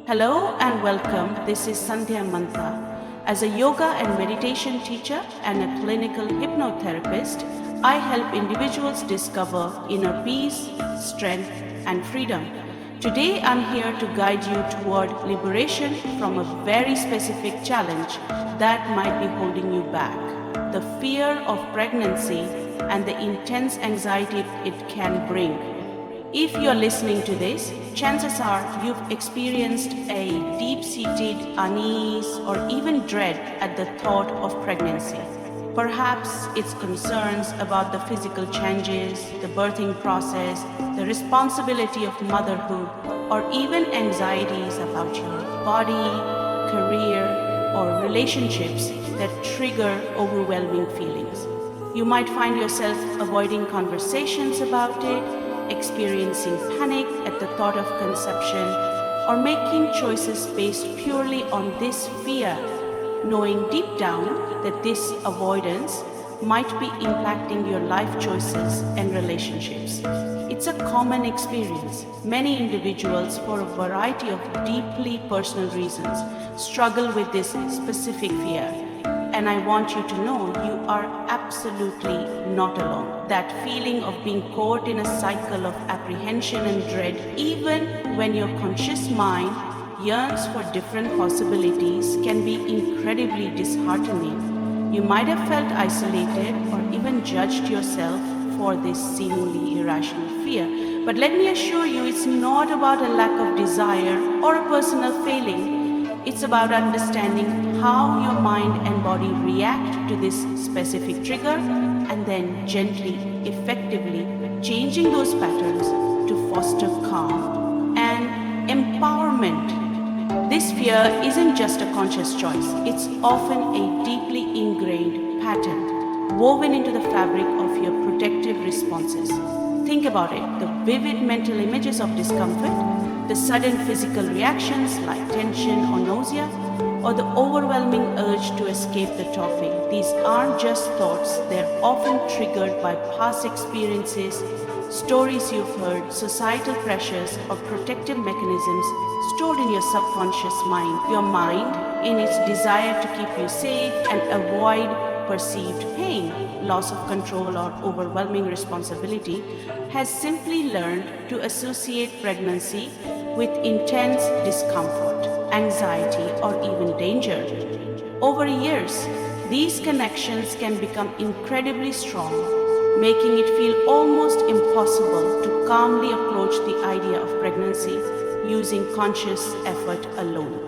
Hello and welcome. This is Sandhya Mantha. As a yoga and meditation teacher and a clinical hypnotherapist, I help individuals discover inner peace, strength, and freedom. Today, I'm here to guide you toward liberation from a very specific challenge that might be holding you back: the fear of pregnancy and the intense anxiety it can bring. If you're listening to this, chances are you've experienced a deep-seated unease or even dread at the thought of pregnancy. Perhaps it's concerns about the physical changes, the birthing process, the responsibility of motherhood, or even anxieties about your body, career, or relationships that trigger overwhelming feelings. You might find yourself avoiding conversations about it, experiencing panic at the thought of conception, or making choices based purely on this fear, knowing deep down that this avoidance might be impacting your life choices and relationships. It's a common experience. Many individuals, for a variety of deeply personal reasons, struggle with this specific fear. And I want you to know you are absolutely not alone. That feeling of being caught in a cycle of apprehension and dread, even when your conscious mind yearns for different possibilities, can be incredibly disheartening. You might have felt isolated or even judged yourself for this seemingly irrational fear. But let me assure you, it's not about a lack of desire or a personal failing. It's about understanding how your mind and body react to this specific trigger and then gently, effectively changing those patterns to foster calm and empowerment. This fear isn't just a conscious choice, it's often a deeply ingrained pattern woven into the fabric of your protective responses. Think about it: the vivid mental images of discomfort, the sudden physical reactions like tension or nausea, or the overwhelming urge to escape the topic. These aren't just thoughts, they're often triggered by past experiences, stories you've heard, societal pressures, or protective mechanisms stored in your subconscious mind. Your mind, in its desire to keep you safe and avoid perceived pain, loss of control, or overwhelming responsibility, has simply learned to associate pregnancy with intense discomfort, anxiety, or even danger. Over years, these connections can become incredibly strong, making it feel almost impossible to calmly approach the idea of pregnancy using conscious effort alone.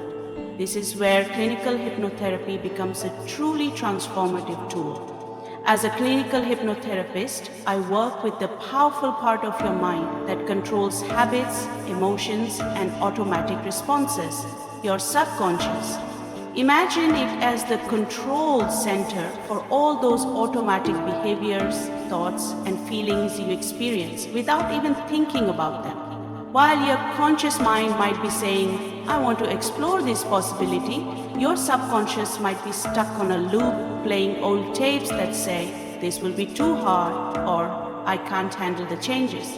This is where clinical hypnotherapy becomes a truly transformative tool. As a clinical hypnotherapist, I work with the powerful part of your mind that controls habits, emotions, and automatic responses, your subconscious. Imagine it as the control center for all those automatic behaviors, thoughts, and feelings you experience without even thinking about them. While your conscious mind might be saying, I want to explore this possibility, your subconscious might be stuck on a loop playing old tapes that say, this will be too hard, or I can't handle the changes.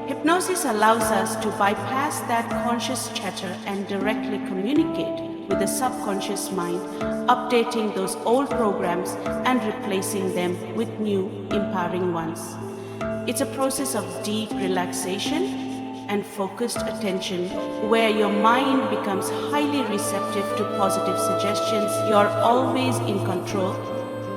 Hypnosis allows us to bypass that conscious chatter and directly communicate with the subconscious mind, updating those old programs and replacing them with new, empowering ones. It's a process of deep relaxation and focused attention, where your mind becomes highly receptive to positive suggestions. You're always in control,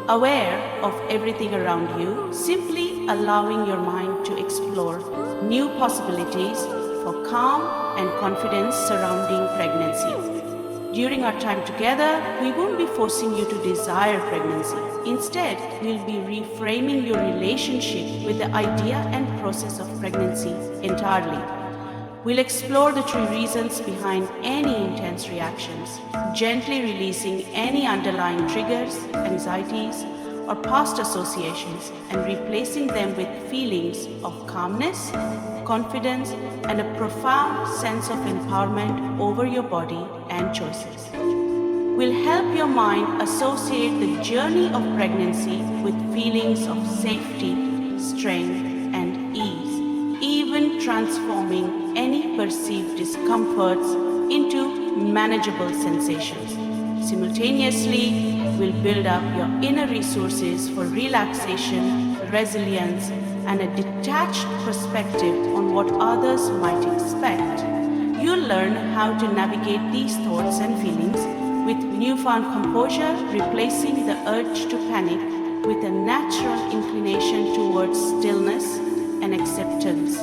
aware of everything around you, simply allowing your mind to explore new possibilities for calm and confidence surrounding pregnancy. During our time together, we won't be forcing you to desire pregnancy. Instead, we'll be reframing your relationship with the idea and process of pregnancy entirely. We'll explore the true reasons behind any intense reactions, gently releasing any underlying triggers, anxieties, or past associations, and replacing them with feelings of calmness, confidence, and a profound sense of empowerment over your body and choices. We'll help your mind associate the journey of pregnancy with feelings of safety, strength, and ease, even transforming any perceived discomforts into manageable sensations. Simultaneously, will build up your inner resources for relaxation, resilience, and a detached perspective on what others might expect. You'll learn how to navigate these thoughts and feelings with newfound composure, replacing the urge to panic with a natural inclination towards stillness and acceptance,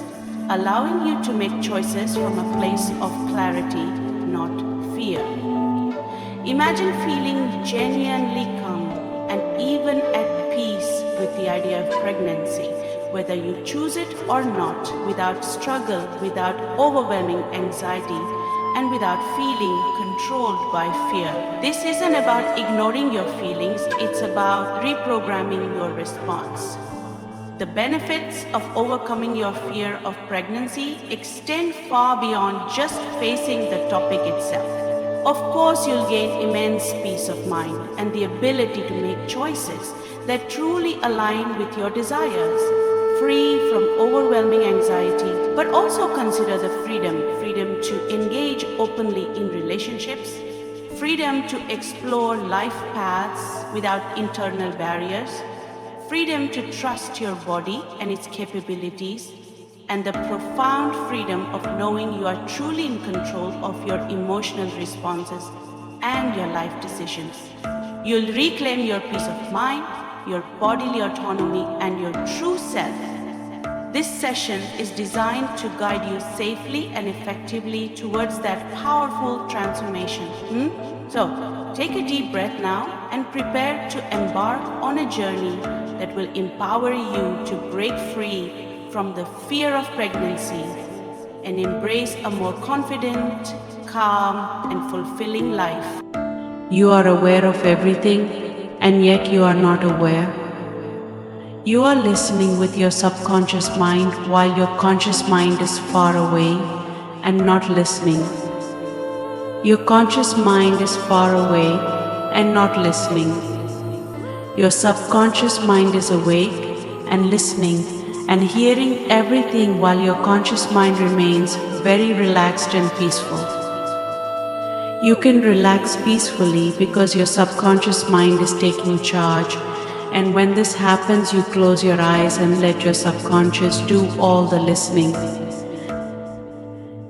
allowing you to make choices from a place of clarity, not fear. Imagine feeling genuinely calm and even at peace with the idea of pregnancy, whether you choose it or not, without struggle, without overwhelming anxiety, and without feeling controlled by fear. This isn't about ignoring your feelings, it's about reprogramming your response. The benefits of overcoming your fear of pregnancy extend far beyond just facing the topic itself. Of course, you'll gain immense peace of mind and the ability to make choices that truly align with your desires, free from overwhelming anxiety, but also consider the freedom to engage openly in relationships, freedom to explore life paths without internal barriers, freedom to trust your body and its capabilities, and the profound freedom of knowing you are truly in control of your emotional responses and your life decisions. You'll reclaim your peace of mind, your bodily autonomy, and your true self. This session is designed to guide you safely and effectively towards that powerful transformation. So, take a deep breath now and prepare to embark on a journey that will empower you to break free from the fear of pregnancy and embrace a more confident, calm, and fulfilling life. You are aware of everything, and yet you are not aware. You are listening with your subconscious mind while your conscious mind is far away and not listening. Your conscious mind is far away and not listening. Your subconscious mind is awake and listening and hearing everything while your conscious mind remains very relaxed and peaceful. You can relax peacefully because your subconscious mind is taking charge, and when this happens, you close your eyes and let your subconscious do all the listening.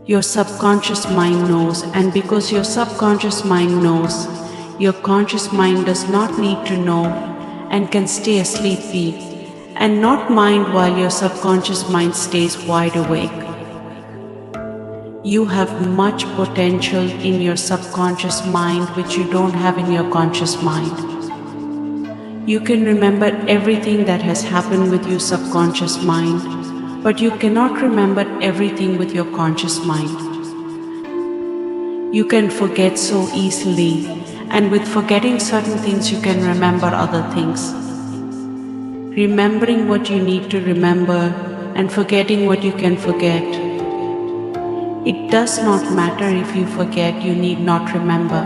Your subconscious mind knows, and because your subconscious mind knows, your conscious mind does not need to know and can stay asleep and not mind while your subconscious mind stays wide awake. You have much potential in your subconscious mind which you don't have in your conscious mind. You can remember everything that has happened with your subconscious mind, but you cannot remember everything with your conscious mind. You can forget so easily, and with forgetting certain things you can remember other things. Remembering what you need to remember and forgetting what you can forget. It does not matter if you forget, you need not remember.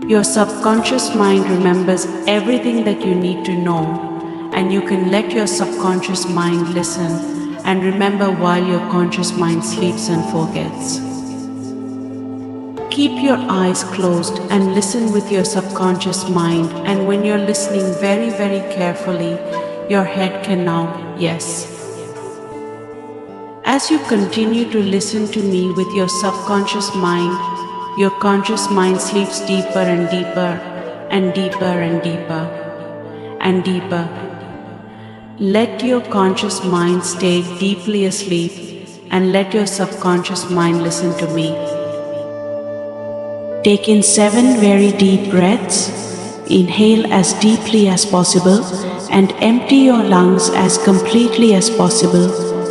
Your subconscious mind remembers everything that you need to know, and you can let your subconscious mind listen and remember while your conscious mind sleeps and forgets. Keep your eyes closed and listen with your subconscious mind, and when you're listening very, very carefully, your head can now yes. As you continue to listen to me with your subconscious mind, your conscious mind sleeps deeper and deeper and deeper and deeper and deeper. Let your conscious mind stay deeply asleep and let your subconscious mind listen to me. Take in 7 very deep breaths. Inhale as deeply as possible and empty your lungs as completely as possible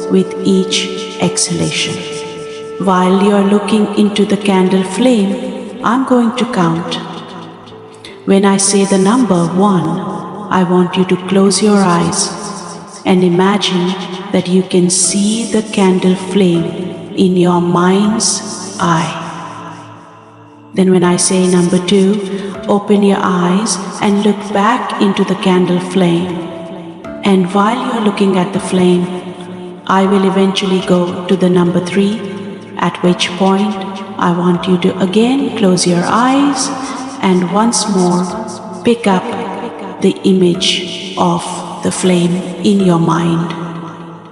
with each exhalation. While you are looking into the candle flame, I'm going to count. When I say the number 1, I want you to close your eyes and imagine that you can see the candle flame in your mind's eye. Then when I say number 2, open your eyes and look back into the candle flame. And while you're looking at the flame, I will eventually go to the number 3, at which point I want you to again close your eyes and once more pick up the image of the flame in your mind.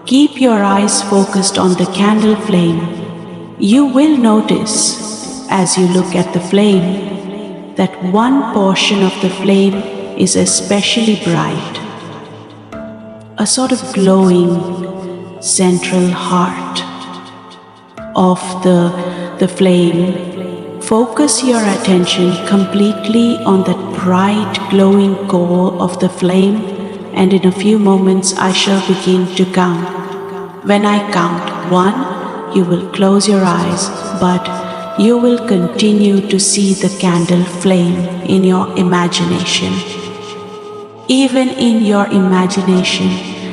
Keep your eyes focused on the candle flame. You will notice as you look at the flame that one portion of the flame is especially bright, a sort of glowing central heart of the flame. Focus your attention completely on that bright glowing core of the flame, and in a few moments I shall begin to count. When I count 1, you will close your eyes, but you will continue to see the candle flame in your imagination. Even in your imagination,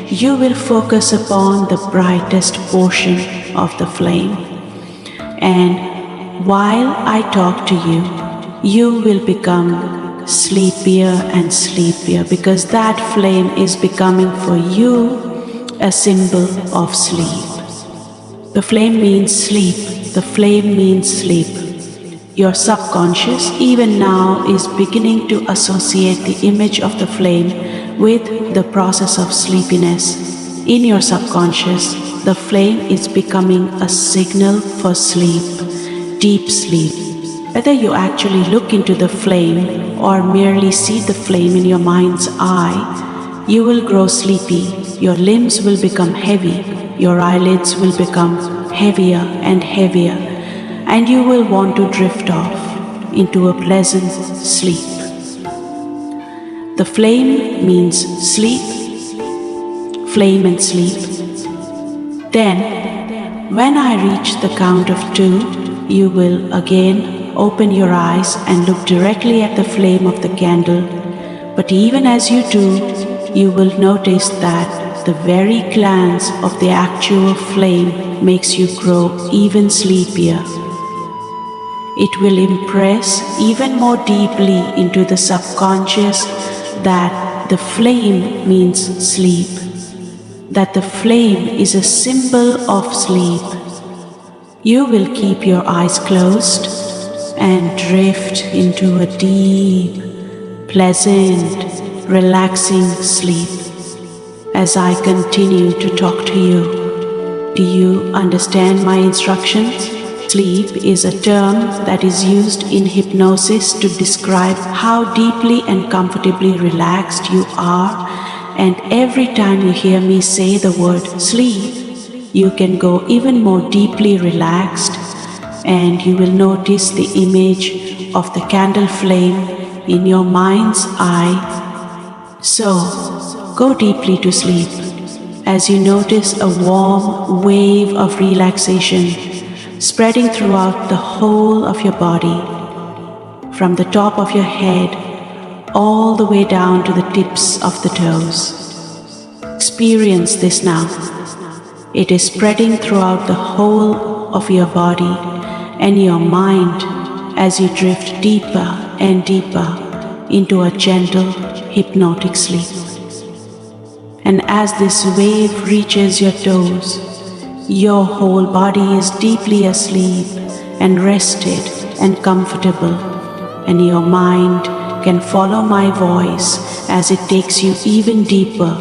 you will focus upon the brightest portion of the flame. And while I talk to you, you will become sleepier and sleepier because that flame is becoming for you a symbol of sleep. The flame means sleep. The flame means sleep. Your subconscious even now is beginning to associate the image of the flame with the process of sleepiness. In your subconscious, the flame is becoming a signal for sleep, deep sleep. Whether you actually look into the flame or merely see the flame in your mind's eye, you will grow sleepy. Your limbs will become heavy. Your eyelids will become heavier and heavier, and you will want to drift off into a pleasant sleep. The flame means sleep, flame and sleep. Then, when I reach the count of 2, you will again open your eyes and look directly at the flame of the candle. But even as you do, you will notice that the very glance of the actual flame makes you grow even sleepier. It will impress even more deeply into the subconscious that the flame means sleep, that the flame is a symbol of sleep. You will keep your eyes closed and drift into a deep, pleasant, relaxing sleep as I continue to talk to you. Do you understand my instructions? Sleep is a term that is used in hypnosis to describe how deeply and comfortably relaxed you are, and every time you hear me say the word sleep, you can go even more deeply relaxed, and you will notice the image of the candle flame in your mind's eye. So, go deeply to sleep as you notice a warm wave of relaxation spreading throughout the whole of your body, from the top of your head all the way down to the tips of the toes. Experience this now. It is spreading throughout the whole of your body and your mind as you drift deeper and deeper into a gentle, hypnotic sleep. And as this wave reaches your toes, your whole body is deeply asleep and rested and comfortable, and your mind can follow my voice as it takes you even deeper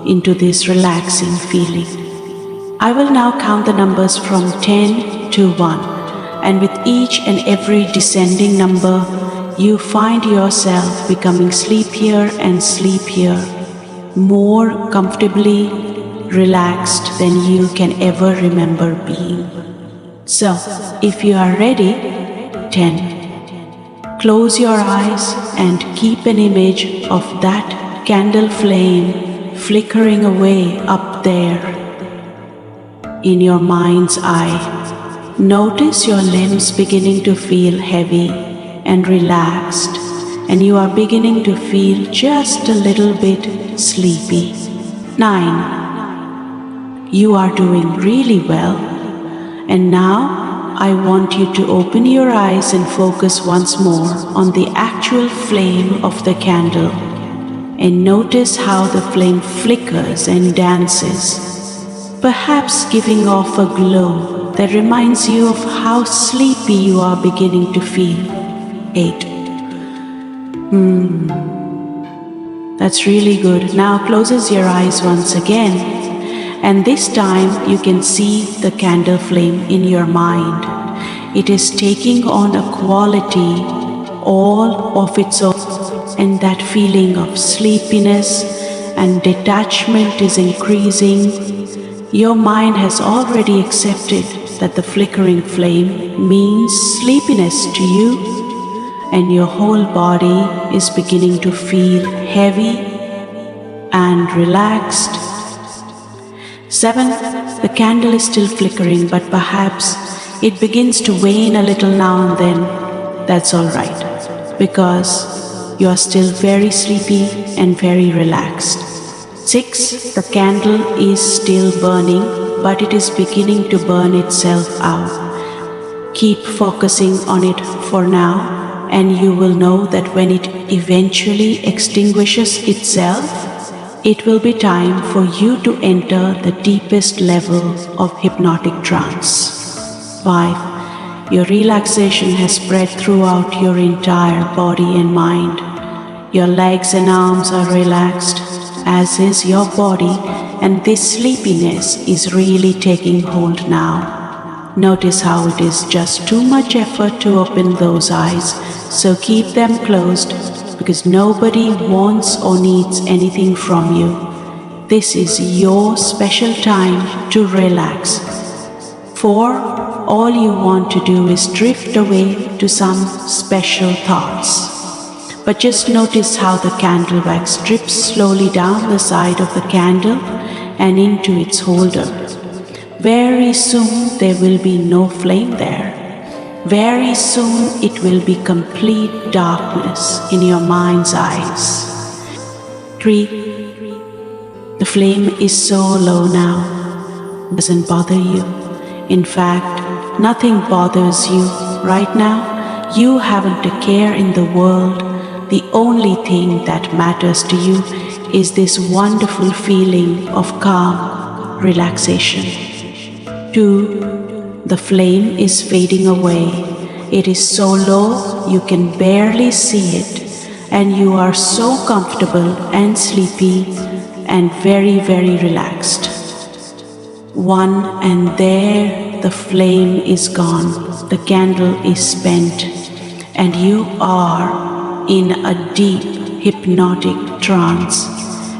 into this relaxing feeling. I will now count the numbers from 10 to 1, and with each and every descending number, you find yourself becoming sleepier and sleepier, more comfortably relaxed than you can ever remember being. So, if you are ready, 10. Close your eyes and keep an image of that candle flame flickering away up there in your mind's eye. Notice your limbs beginning to feel heavy and relaxed, and you are beginning to feel just a little bit sleepy. 9. You are doing really well, and now I want you to open your eyes and focus once more on the actual flame of the candle, and notice how the flame flickers and dances. perhaps giving off a glow that reminds you of how sleepy you are beginning to feel. 8. That's really good. Now closes your eyes once again, and this time you can see the candle flame in your mind. It is taking on a quality all of its own, and that feeling of sleepiness and detachment is increasing. Your mind has already accepted that the flickering flame means sleepiness to you, and your whole body is beginning to feel heavy and relaxed. 7. The candle is still flickering, but perhaps it begins to wane a little now and then. That's all right, because you are still very sleepy and very relaxed. 6. The candle is still burning, but it is beginning to burn itself out. Keep focusing on it for now, and you will know that when it eventually extinguishes itself, it will be time for you to enter the deepest level of hypnotic trance. 5. Your relaxation has spread throughout your entire body and mind. Your legs and arms are relaxed, as is your body, and this sleepiness is really taking hold now. Notice how it is just too much effort to open those eyes, so keep them closed, because nobody wants or needs anything from you. This is your special time to relax. 4. All you want to do is drift away to some special thoughts. But just notice how the candle wax drips slowly down the side of the candle and into its holder. Very soon there will be no flame there. Very soon it will be complete darkness in your mind's eyes. 3. The flame is so low now, it doesn't bother you. In fact, nothing bothers you right now. You haven't a care in the world. The only thing that matters to you is this wonderful feeling of calm relaxation. 2. The flame is fading away. It is so low you can barely see it, and you are so comfortable and sleepy and very, very relaxed. 1. And there the flame is gone. The candle is spent, and you are in a deep hypnotic trance,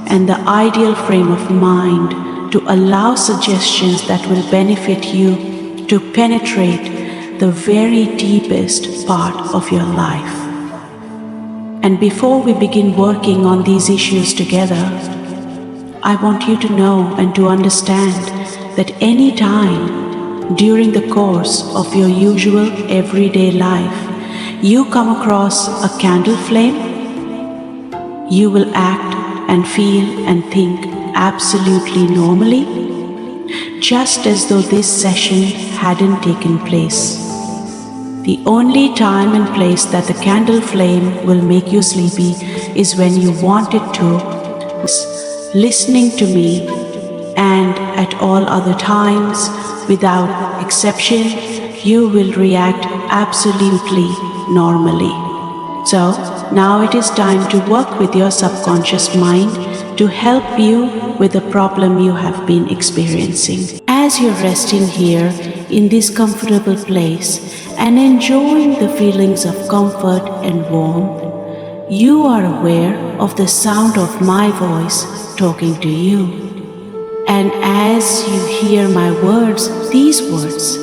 and the ideal frame of mind to allow suggestions that will benefit you to penetrate the very deepest part of your life. And before we begin working on these issues together, I want you to know and to understand that any time during the course of your usual everyday life you come across a candle flame, you will act and feel and think absolutely normally, just as though this session hadn't taken place. The only time and place that the candle flame will make you sleepy is when you want it to, listening to me, and at all other times, without exception, you will react absolutely normally. So, now it is time to work with your subconscious mind to help you with the problem you have been experiencing. As you're resting here in this comfortable place and enjoying the feelings of comfort and warmth, you are aware of the sound of my voice talking to you. And as you hear my words, these words,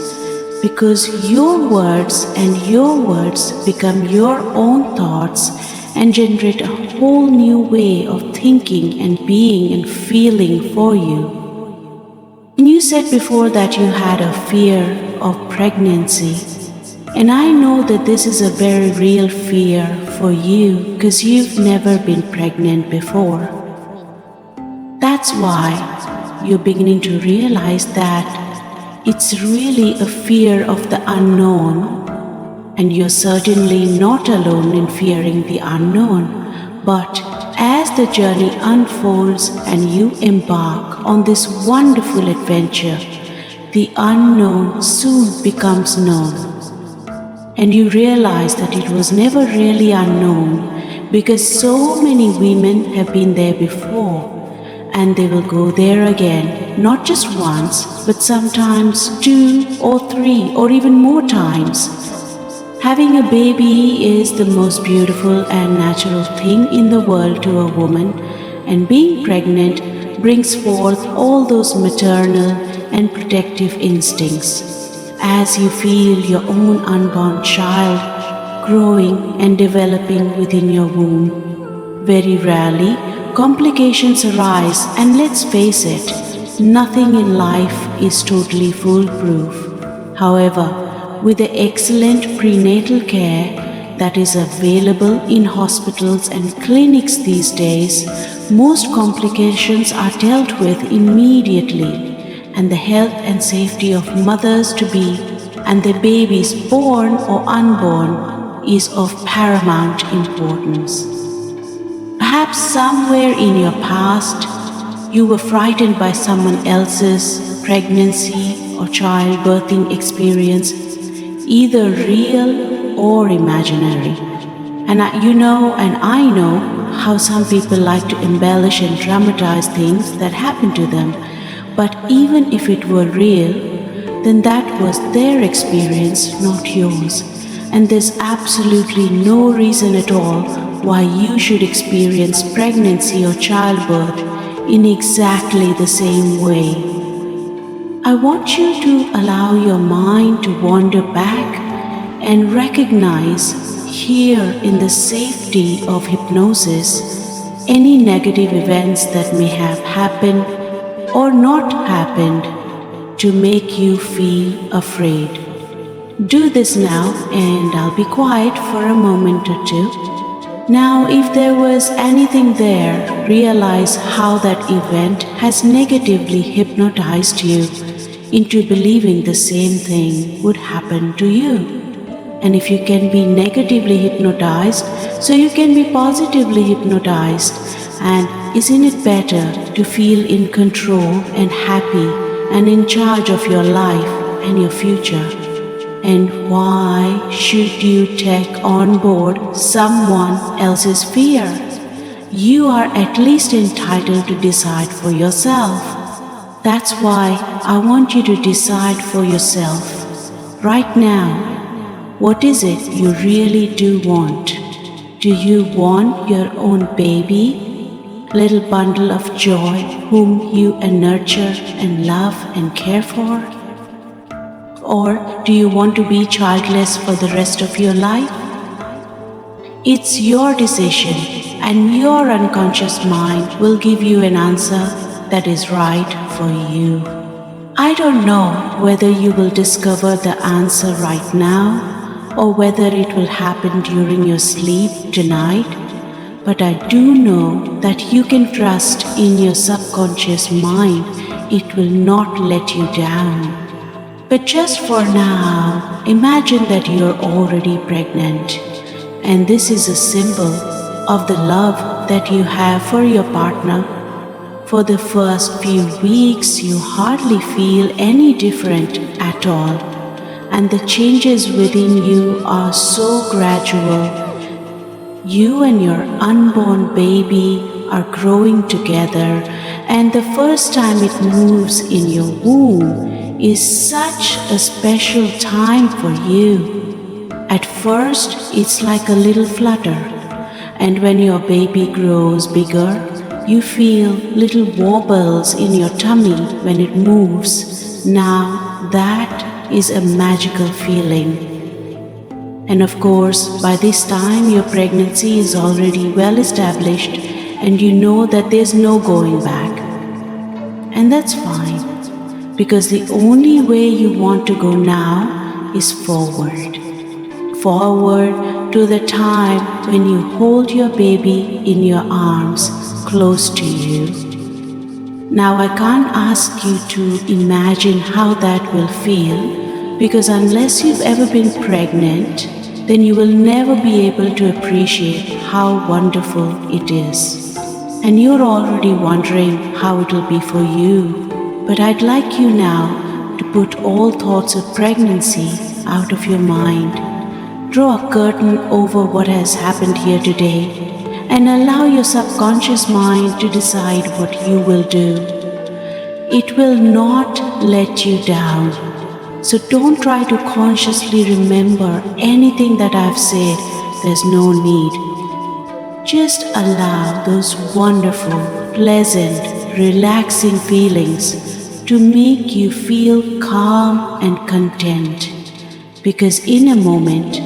because your words and your words become your own thoughts and generate a whole new way of thinking and being and feeling for you. And you said before that you had a fear of pregnancy, and I know that this is a very real fear for you because you've never been pregnant before. That's why you're beginning to realize that it's really a fear of the unknown, and you're certainly not alone in fearing the unknown. But as the journey unfolds and you embark on this wonderful adventure, the unknown soon becomes known. And you realize that it was never really unknown because so many women have been there before, and they will go there again, not just once, but sometimes 2 or 3 or even more times. Having a baby is the most beautiful and natural thing in the world to a woman, and being pregnant brings forth all those maternal and protective instincts as you feel your own unborn child growing and developing within your womb. Very rarely, complications arise, and let's face it, nothing in life is totally foolproof. However, with the excellent prenatal care that is available in hospitals and clinics these days, most complications are dealt with immediately, and the health and safety of mothers-to-be and their babies born or unborn is of paramount importance. Perhaps somewhere in your past, you were frightened by someone else's pregnancy or childbirthing experience, either real or imaginary. And I know how some people like to embellish and dramatize things that happen to them. But even if it were real, then that was their experience, not yours. And there's absolutely no reason at all why you should experience pregnancy or childbirth in exactly the same way. I want you to allow your mind to wander back and recognize here in the safety of hypnosis any negative events that may have happened or not happened to make you feel afraid. Do this now, and I'll be quiet for a moment or two. Now, if there was anything there, realize how that event has negatively hypnotized you into believing the same thing would happen to you. And if you can be negatively hypnotized, so you can be positively hypnotized. And isn't it better to feel in control and happy and in charge of your life and your future? And why should you take on board someone else's fear? You are at least entitled to decide for yourself. That's why I want you to decide for yourself right now. What is it you really do want? Do you want your own baby? Little bundle of joy whom you nurture and love and care for? Or do you want to be childless for the rest of your life? It's your decision, and your unconscious mind will give you an answer that is right for you. I don't know whether you will discover the answer right now or whether it will happen during your sleep tonight, but I do know that you can trust in your subconscious mind. It will not let you down. But just for now, imagine that you're already pregnant, and this is a symbol of the love that you have for your partner. For the first few weeks, you hardly feel any different at all, and the changes within you are so gradual. You and your unborn baby are growing together, and the first time it moves in your womb is such a special time for you. At first, it's like a little flutter, and when your baby grows bigger, you feel little wobbles in your tummy when it moves. Now, that is a magical feeling. And of course, by this time, your pregnancy is already well established, and you know that there's no going back. And that's fine, because the only way you want to go now is forward. Forward to the time when you hold your baby in your arms close to you. Now I can't ask you to imagine how that will feel, because unless you've ever been pregnant, then you will never be able to appreciate how wonderful it is. and you're already wondering how it will be for you. But I'd like you now to put all thoughts of pregnancy out of your mind. Draw a curtain over what has happened here today and allow your subconscious mind to decide what you will do. It will not let you down. So don't try to consciously remember anything that I've said. There's no need. Just allow those wonderful, pleasant, relaxing feelings to make you feel calm and content. Because in a moment,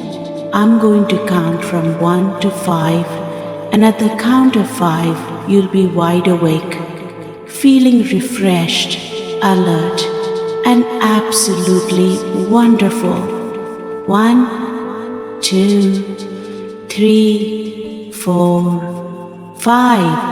I'm going to count from 1 to 5, and at the count of 5, you'll be wide awake, feeling refreshed, alert, and absolutely wonderful. 1, 2, 3, 4, 5.